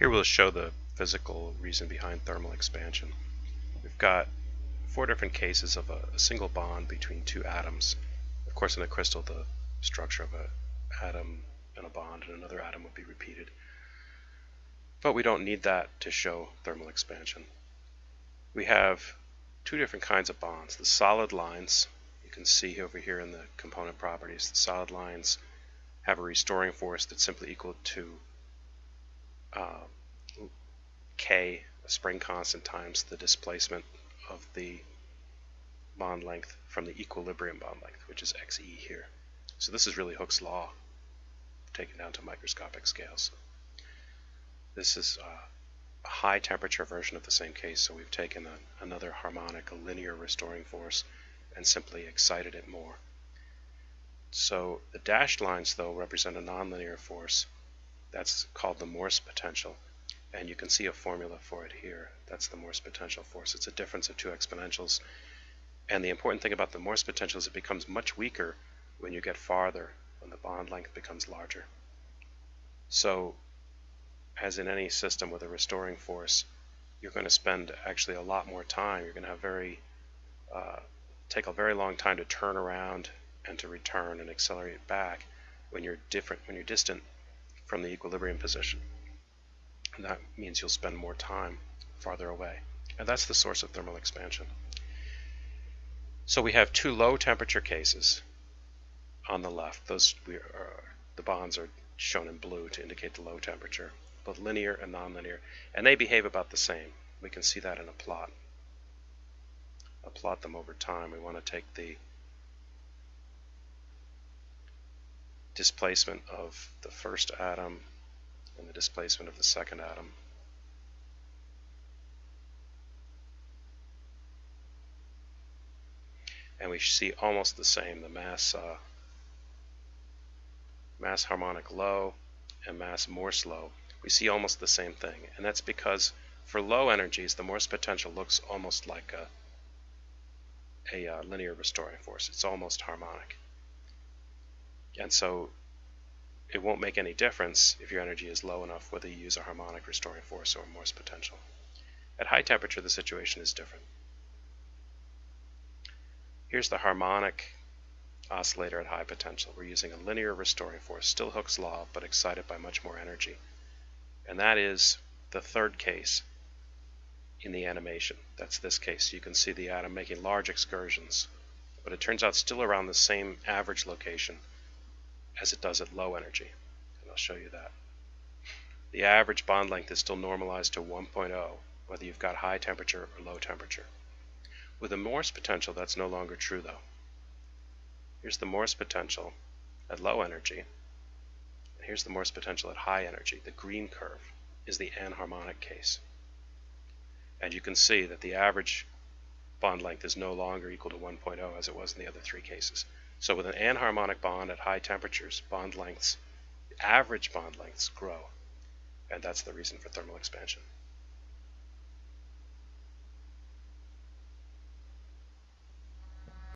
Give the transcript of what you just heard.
Here we'll show the physical reason behind thermal expansion. We've got 4 different cases of a single bond between 2 atoms. Of course, in a crystal, the structure of an atom and a bond and another atom would be repeated. But we don't need that to show thermal expansion. We have 2 different kinds of bonds. The solid lines, you can see over here in the component properties, the solid lines have a restoring force that's simply equal to K, a spring constant, times the displacement of the bond length from the equilibrium bond length, which is xe here. So this is really Hooke's law taken down to microscopic scales. This is a high temperature version of the same case, so we've taken another harmonic, a linear restoring force, and simply excited it more. So the dashed lines, though, represent a nonlinear force. That's called the Morse potential, and you can see a formula for it here. That's the Morse potential force. It's a difference of 2 exponentials, and the important thing about the Morse potential is it becomes much weaker when you get farther, when the bond length becomes larger. So, as in any system with a restoring force, you're going to spend actually a lot more time. You're going to have take a very long time to turn around and to return and accelerate back when you're distant from the equilibrium position. And that means you'll spend more time farther away. And that's the source of thermal expansion. So we have 2 low temperature cases on the left. The bonds are shown in blue to indicate the low temperature, both linear and nonlinear, and they behave about the same. We can see that in a plot. I'll plot them over time. We want to take the displacement of the first atom and the displacement of the second atom. And we see almost the same, the mass harmonic low and mass Morse low. We see almost the same thing, and that's because for low energies the Morse potential looks almost like a linear restoring force. It's almost harmonic, and so it won't make any difference if your energy is low enough whether you use a harmonic restoring force or a Morse potential. At high temperature the situation is different. Here's the harmonic oscillator at high potential. We're using a linear restoring force, still Hooke's law, but excited by much more energy. And that is the third case in the animation. That's this case. You can see the atom making large excursions, but it turns out still around the same average location as it does at low energy. And I'll show you that. The average bond length is still normalized to 1.0, whether you've got high temperature or low temperature. With a Morse potential, that's no longer true, though. Here's the Morse potential at low energy, and here's the Morse potential at high energy. The green curve is the anharmonic case. And you can see that the average bond length is no longer equal to 1.0 as it was in the other 3 cases. So with an anharmonic bond at high temperatures, bond lengths, the average bond lengths grow, and that's the reason for thermal expansion.